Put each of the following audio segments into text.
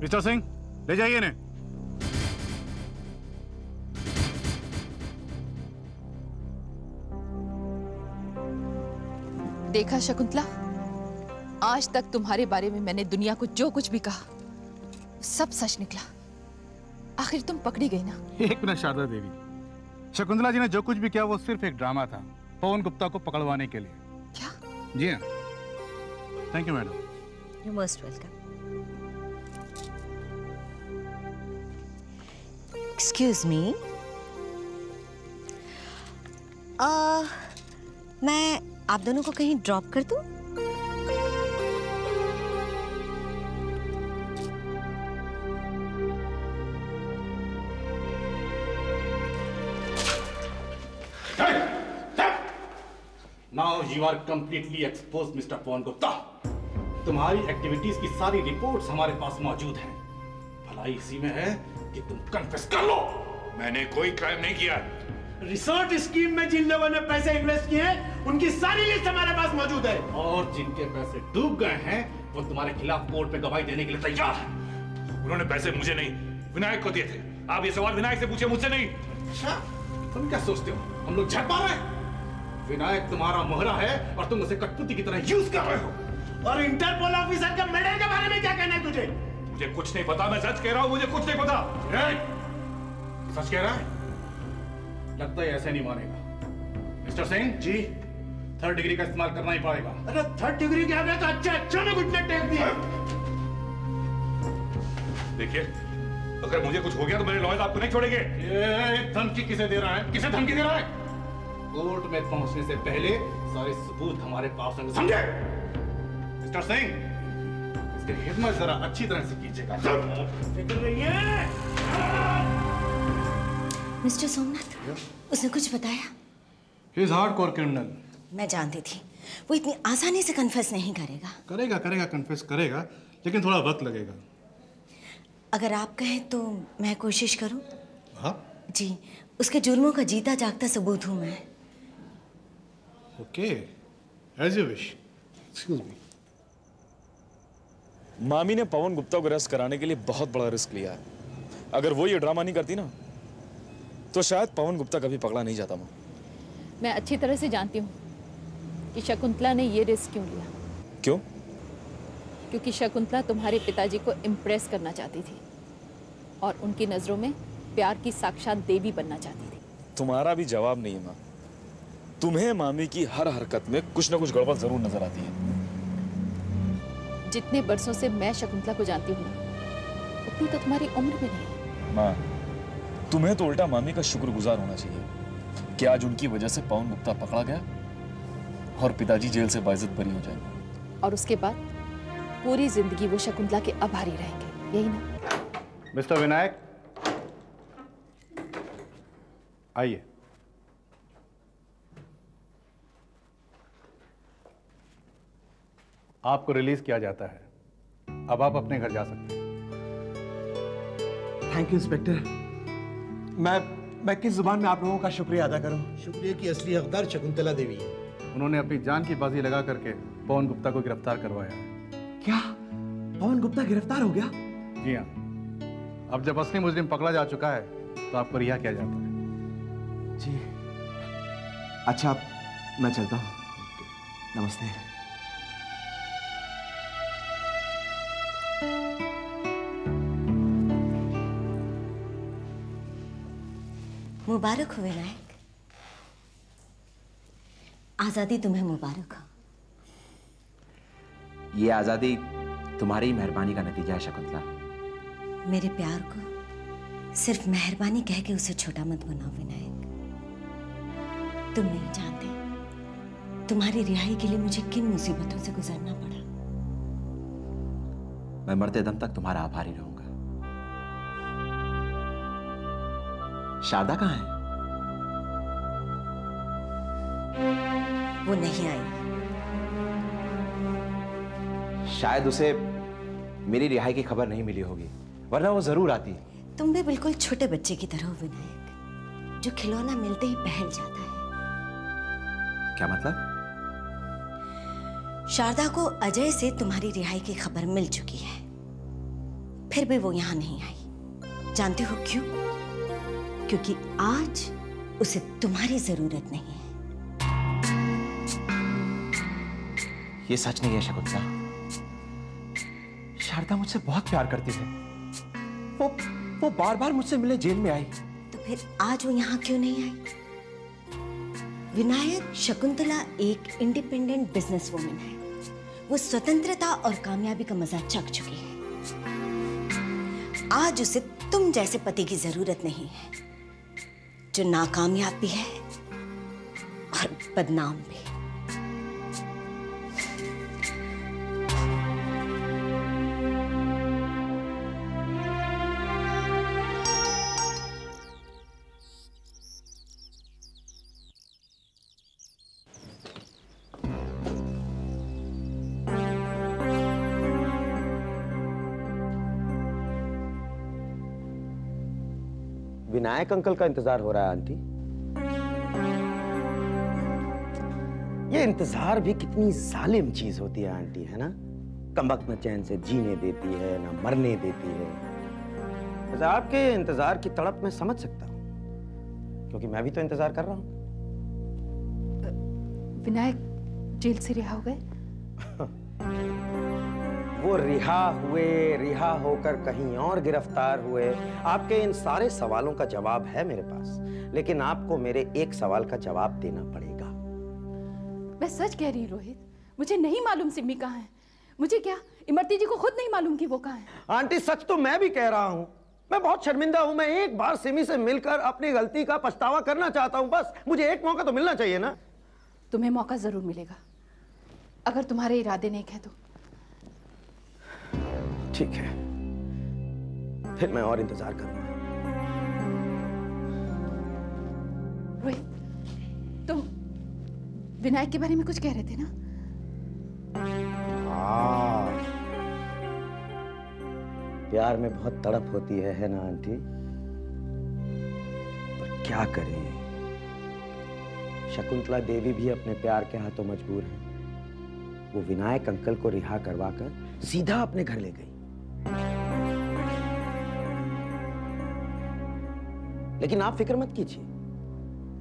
Mister Singh, ले जाइए इन्हें। देखा शकुंतला, आज तक तुम्हारे बारे में मैंने दुनिया को जो कुछ भी कहा सब सच निकला। आखिर तुम पकड़ी गई ना। एक मिनट शारदा देवी, शकुंतला जी ने जो कुछ भी किया वो सिर्फ एक ड्रामा था पवन गुप्ता को पकड़वाने के लिए। क्या? जी हाँ। Thank you madam. You most welcome. Excuse me, मैं आप दोनों को कहीं ड्रॉप कर दूं? Now you are completely exposed, Mr. Pawan Gupta. तुम्हारी एक्टिविटीज की सारी रिपोर्ट्स हमारे पास मौजूद हैं। भलाई इसी में है कि तुम कन्फेस कर लो। मैंने कोई क्राइम नहीं किया। रिसोर्ट स्कीम में जिन लोगों ने पैसे इन्वेस्ट किए हैं उनकी सारी लिस्ट हमारे पास मौजूद है। और जिनके पैसे डूब गए हैं वो तुम्हारे खिलाफ कोर्ट में गवाही देने के लिए तैयार है। उन्होंने पैसे मुझे नहीं, विनायक को दिए थे। आप ये सवाल विनायक से पूछे, मुझसे नहीं। अच्छा, तुम क्या सोचते हो हम लोग झट पा रहे हैं? विनायक तुम्हारा मोहरा है और तुम उसे कठपुतली की तरह यूज कर रहे हो। और इंटरपोल ऑफिसर के मर्डर के बारे में क्या कहना है तुझे? मुझे कुछ नहीं पता, मैं सच कह रहा हूं, मुझे कुछ नहीं पता। सच कह रहा है? लगता है ऐसे नहीं मानेगा। Mister Singh ji, 3rd degree का इस्तेमाल करना ही पड़ेगा। अरे 3rd डिग्री क्या गया तो अच्छा में घुटने टेक दिए। देखिए, अगर मुझे कुछ हो गया तो मेरे लॉयर आपको नहीं छोड़ेंगे। ये धमकी किसे दे रहा है? किसे धमकी दे रहा है? कोर्ट में पहुंचने से पहले सारे सबूत हमारे पास होंगे, समझे? मिस्टर सिंह, इसकी खिदमत जरा अच्छी तरह से कीजिएगा। फिक्र नहीं है। मिस्टर सोमनाथ, उसने कुछ बताया? He is hardcore criminal। मैं जानती थी वो इतनी आसानी से कन्फेस नहीं करेगा। करेगा कन्फेस करेगा, लेकिन थोड़ा वक्त लगेगा। अगर आप कहें तो मैं कोशिश करूं? हाँ जी, उसके जुर्मों का जीता जागता सबूत हूं मैं। Okay, as you wish. Excuse me. मामी ने पवन गुप्ता को अरेस्ट कराने के लिए बहुत बड़ा रिस्क लिया है। अगर वो ये ड्रामा नहीं करती ना तो शायद पवन गुप्ता कभी पकड़ा नहीं जाता। मां, मैं अच्छी तरह से जानती हूँ कि शकुंतला ने ये रिस्क क्यों लिया। क्यों? क्योंकि शकुंतला तुम्हारे पिताजी को इम्प्रेस करना चाहती थी और उनकी नजरों में प्यार की साक्षात देवी बनना चाहती थी। तुम्हारा भी जवाब नहीं है मां। तुम्हें मामी की हर हरकत में कुछ ना कुछ गड़बड़ जरूर नजर आती है। जितने बरसों से मैं शकुंतला को जानती हूँ उतनी तो तुम्हारी उम्र भी नहीं है। मां, तुम्हें तो उल्टा मामी का शुक्रगुजार होना चाहिए कि आज उनकी वजह से पवन गुप्ता पकड़ा गया और पिताजी जेल से बाइज्जत बरी हो जाएंगे। और उसके बाद पूरी जिंदगी वो शकुंतला के आभारी रहेंगे, यही ना? मिस्टर विनायक, आइए। आपको रिलीज किया जाता है। अब आप अपने घर जा सकते हैं। Thank you inspector. मैं किस जुबान में आप लोगों का शुक्रिया अदा करूं? शुक्रिया की असली हकदार शकुंतला देवी है। उन्होंने अपनी जान की बाजी लगा करके पवन गुप्ता को गिरफ्तार करवाया। क्या पवन गुप्ता गिरफ्तार हो गया? जी हाँ। अब जब असली मुजरिम पकड़ा जा चुका है तो आपको रिहा किया जाता है। जी अच्छा, मैं चलता हूँ। नमस्ते। मुबारक हो विनायक, आजादी तुम्हें मुबारक हो। ये आजादी तुम्हारी मेहरबानी का नतीजा है शकुंतला। मेरे प्यार को सिर्फ मेहरबानी कह के उसे छोटा मत बनाओ विनायक। तुम नहीं जानते तुम्हारी रिहाई के लिए मुझे किन मुसीबतों से गुजरना पड़ा। मैं मरते दम तक तुम्हारा आभारी रहूंगा। शारदा कहाँ है? वो नहीं आई। शायद उसे मेरी रिहाई की खबर नहीं मिली होगी, वरना वो जरूर आती। तुम भी बिल्कुल छोटे बच्चे की तरह हो विनायक, जो खिलौना मिलते ही बहल जाता है। क्या मतलब? शारदा को अजय से तुम्हारी रिहाई की खबर मिल चुकी है, फिर भी वो यहां नहीं आई। जानते हो क्यों? क्योंकि आज उसे तुम्हारी जरूरत नहीं है। ये सच नहीं है शकुंतला। शारदा मुझसे बहुत प्यार करती है। वो बार बार मुझसे मिलने जेल में आई। तो फिर आज वो यहां क्यों नहीं आई? विनायक, शकुंतला एक इंडिपेंडेंट बिजनेस वुमन है। वो स्वतंत्रता और कामयाबी का मजा चख चुकी है। आज उसे तुम जैसे पति की जरूरत नहीं है, जो नाकामयाब भी है और बदनाम भी। विनायक अंकल का इंतजार हो रहा है आंटी। ये इंतजार भी कितनी जालिम चीज होती है आंटी, है ना? कमबख्त न चैन से जीने देती है, ना मरने देती है। वैसे आपके इंतजार की तड़प मैं समझ सकता हूँ, क्योंकि मैं भी तो इंतजार कर रहा हूँ। विनायक जेल से रिहा हो गए? वो रिहा होकर कहीं और गिरफ्तार हुए। आपके इन सारे सवालों का जवाब है मेरे पास, लेकिन आपको मेरे एक सवाल का जवाब देना पड़ेगा। मैं सच कह रही रोहित, मुझे नहीं मालूम सिमी कहाँ है। मुझे क्या, इमरती जी को खुद नहीं मालूम कि वो कहाँ है। आंटी सच तो मैं भी कह रहा हूँ। मैं बहुत शर्मिंदा हूँ। मैं एक बार सिमी से मिलकर अपनी गलती का पछतावा करना चाहता हूँ। बस मुझे एक मौका तो मिलना चाहिए ना। तुम्हें मौका जरूर मिलेगा, अगर तुम्हारे इरादे नेक है तो। ठीक है, फिर मैं और इंतजार करूंगा। रोहित, तुम विनायक के बारे में कुछ कह रहे थे ना? हाँ, प्यार में बहुत तड़प होती है ना आंटी? पर क्या करें, शकुंतला देवी भी अपने प्यार के हाथों मजबूर है। वो विनायक अंकल को रिहा करवाकर सीधा अपने घर ले गई। लेकिन आप फिक्र मत कीजिए,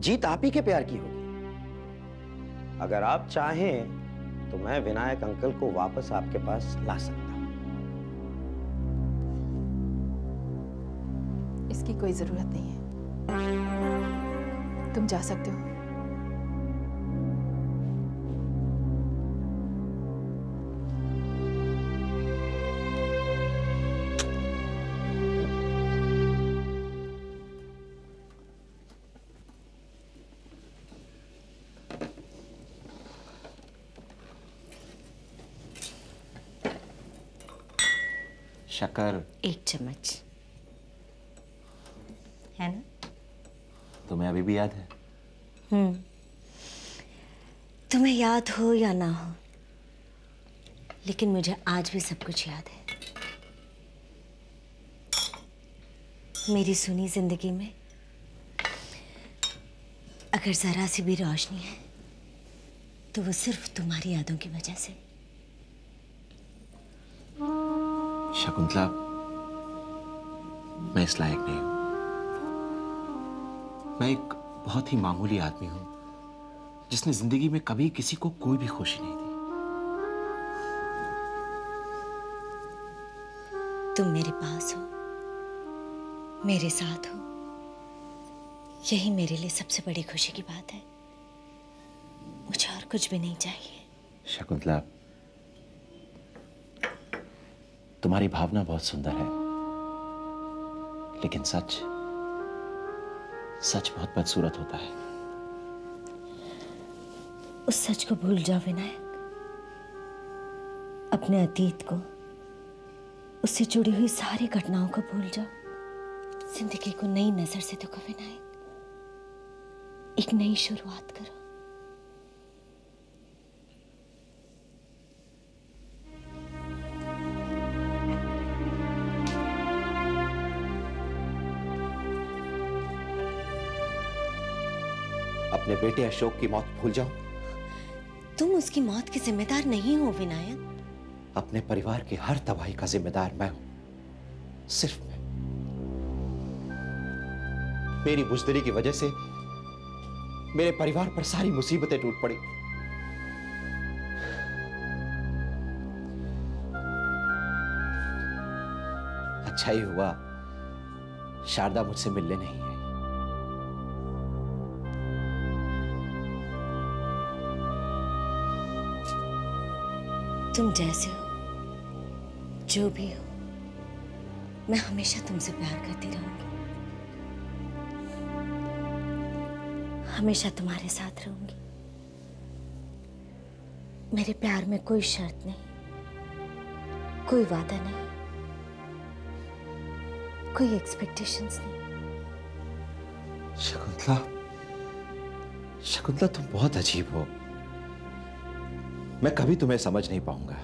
जीत आप ही के प्यार की होगी। अगर आप चाहें तो मैं विनायक अंकल को वापस आपके पास ला सकता हूं। इसकी कोई जरूरत नहीं है, तुम जा सकते हो। शक्कर 1 चम्मच है ना? तुम्हें अभी भी याद है? तुम्हें याद हो या ना हो, लेकिन मुझे आज भी सब कुछ याद है। मेरी सुनी जिंदगी में अगर जरा सी भी रोशनी है तो वो सिर्फ तुम्हारी यादों की वजह से। शकुंतला, मैं इस लायक नहीं हूं। मैं एक बहुत ही मामूली आदमी हूं जिसने जिंदगी में कभी किसी को कोई भी खुशी नहीं दी। तुम मेरे पास हो, मेरे साथ हो, यही मेरे लिए सबसे बड़ी खुशी की बात है। मुझे और कुछ भी नहीं चाहिए। शकुंतला, तुम्हारी भावना बहुत सुंदर है, लेकिन सच बहुत बदसूरत होता है। उस सच को भूल जाओ विनायक, अपने अतीत को, उससे जुड़ी हुई सारी घटनाओं को भूल जाओ। जिंदगी को नई नजर से देखो विनायक, एक नई शुरुआत करो। अपने बेटे अशोक की मौत भूल जाओ। तुम उसकी मौत के जिम्मेदार नहीं हो विनायक। अपने परिवार की हर तबाही का जिम्मेदार मैं हूं। सिर्फ मैं। मेरी बुज़दिली की वजह से मेरे परिवार पर सारी मुसीबतें टूट पड़ी। अच्छा ही हुआ शारदा मुझसे मिलने नहीं आई। तुम जैसे हो, जो भी हो, मैं हमेशा तुमसे प्यार करती रहूंगी, हमेशा तुम्हारे साथ रहूंगी। मेरे प्यार में कोई शर्त नहीं, कोई वादा नहीं, कोई एक्सपेक्टेशंस नहीं। शकुंतला, शकुंतला तुम बहुत अजीब हो। मैं कभी तुम्हें समझ नहीं पाऊंगा।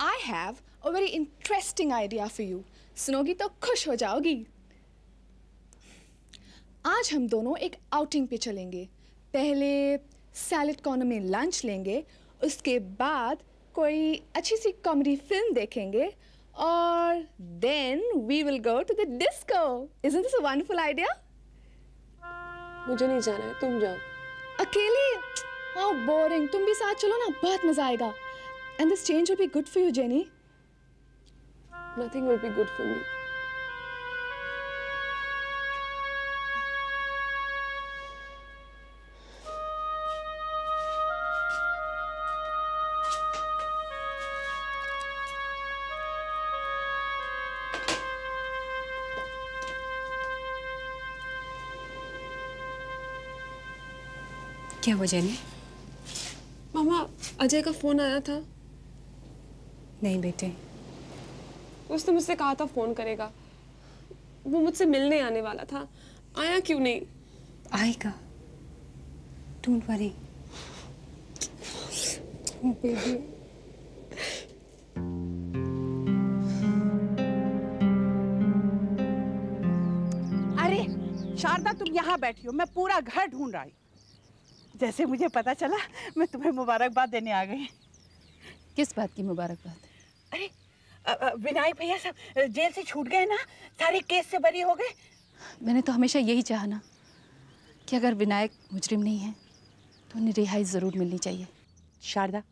I have a very interesting idea for you. सुनोगी तो खुश हो जाओगी। आज हम दोनों एक आउटिंग पे चलेंगे। पहले सैलेड कॉर्नर में लंच लेंगे, उसके बाद कोई अच्छी सी कॉमेडी फिल्म देखेंगे और then we will go to the disco. Isn't this a wonderful idea? मुझे नहीं जाना है, तुम जाओ। अकेले? How boring. तुम भी साथ चलो ना, बहुत मजा आएगा। And this change will be good for you, Jenny. Nothing will be good for me. क्या हुआ जेनी? मामा, अजय का फोन आया था। नहीं बेटे, उसने मुझसे कहा था फोन करेगा। वो मुझसे मिलने आने वाला था, आया क्यों नहीं? आएगा, डोंट वरी। बेबी, अरे शारदा, तुम यहाँ बैठी हो, मैं पूरा घर ढूंढ रही। जैसे मुझे पता चला, मैं तुम्हें मुबारकबाद देने आ गई। किस बात की मुबारकबाद? अरे विनायक भैया सब जेल से छूट गए ना, सारे केस से बरी हो गए। मैंने तो हमेशा यही चाहा ना कि अगर विनायक मुजरिम नहीं है तो उन्हें रिहाई जरूर मिलनी चाहिए। शारदा,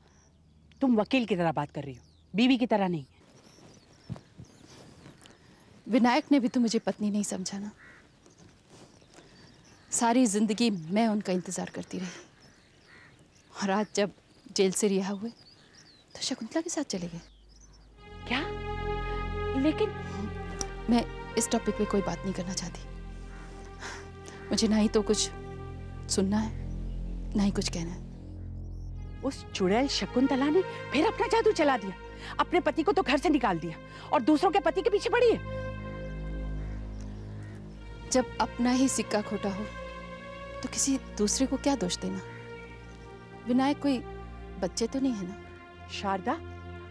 तुम वकील की तरह बात कर रही हो, बीवी की तरह नहीं। विनायक ने भी तो मुझे पत्नी नहीं समझा ना। सारी जिंदगी मैं उनका इंतजार करती रही, और आज जब जेल से रिहा हुए तो शकुंतला के साथ चले गए। क्या? लेकिन मैं इस टॉपिक पे कोई बात नहीं करना चाहती। मुझे ना ही तो कुछ सुनना है, ना ही कुछ कहना है। उस चुड़ैल शकुंतला ने फिर अपना जादू चला दिया, अपने पति को तो घर से निकाल दिया और दूसरों के पति के पीछे पड़ी है। जब अपना ही सिक्का खोटा हो तो किसी दूसरे को क्या दोष देना। विनायक कोई बच्चे तो नहीं है ना। शारदा,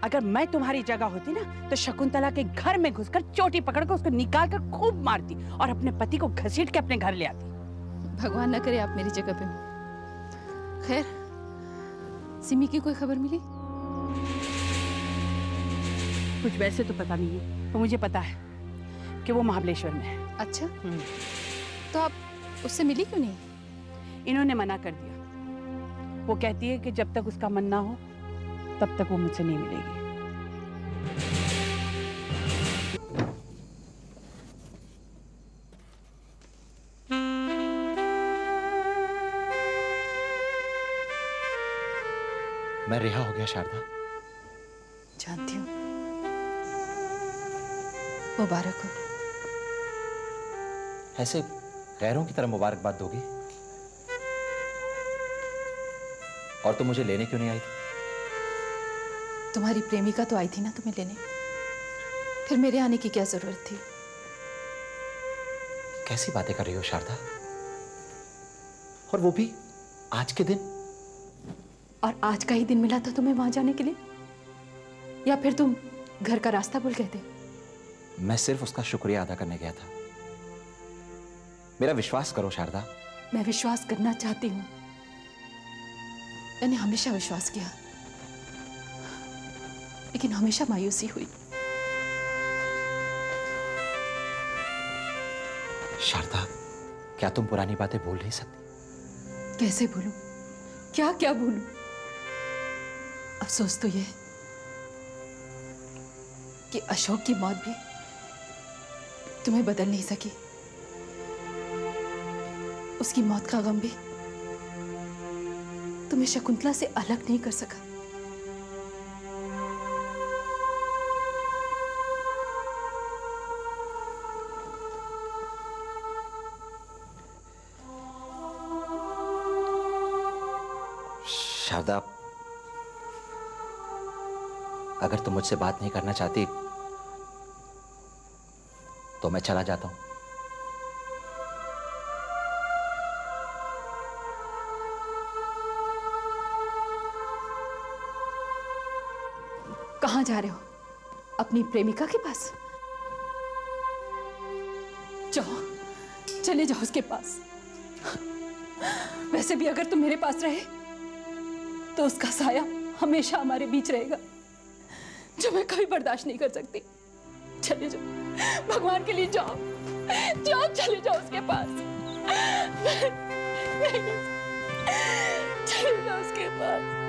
अगर मैं तुम्हारी जगह होती ना तो शकुंतला के घर में घुसकर चोटी पकड़कर उसको निकाल कर खूब मारती और अपने पति को घसीट के अपने घर ले आती। भगवान न करे आप मेरी जगह पे हो। खैर, सिमी की कोई खबर मिली? कुछ वैसे तो पता नहीं है, तो मुझे पता है कि वो महाबलेश्वर में है। अच्छा, तो आप उससे मिली क्यों नहीं? इन्होंने मना कर दिया। वो कहती है कि जब तक उसका मन ना हो तब तक वो मुझसे नहीं मिलेगी। मैं रिहा हो गया शारदा। जानती हूँ। मुबारक हो। ऐसे गैरों की तरह मुबारकबाद दोगी? और तुम मुझे लेने क्यों नहीं आई थी? तुम्हारी प्रेमिका तो आई थी ना तुम्हें लेने, फिर मेरे आने की क्या जरूरत थी? कैसी बातें कर रही हो शारदा? और वो भी आज के दिन? और आज का ही दिन मिला था तुम्हें वहां जाने के लिए, या फिर तुम घर का रास्ता भूल गए थे? मैं सिर्फ उसका शुक्रिया अदा करने गया था। मेरा विश्वास करो शारदा। मैं विश्वास करना चाहती हूँ। मैंने हमेशा विश्वास किया, लेकिन हमेशा मायूसी हुई। शारदा, क्या तुम पुरानी बातें भूल नहीं सकती? कैसे भूलूं? क्या क्या भूलूं? अफसोस तो ये है कि अशोक की मौत भी तुम्हें बदल नहीं सकी। उसकी मौत का गम भी तुम्हें शकुंतला से अलग नहीं कर सका। शारदा, अगर तुम मुझसे बात नहीं करना चाहती तो मैं चला जाता हूं। कहां जा रहे हो? अपनी प्रेमिका के पास? जाओ, चले जाओ उसके पास। वैसे भी अगर तुम मेरे पास रहे तो उसका साया हमेशा हमारे बीच रहेगा, जो मैं कभी बर्दाश्त नहीं कर सकती। चले जाओ, भगवान के लिए जाओ, जाओ, चले जाओ उसके पास। चले जाओ उसके पास।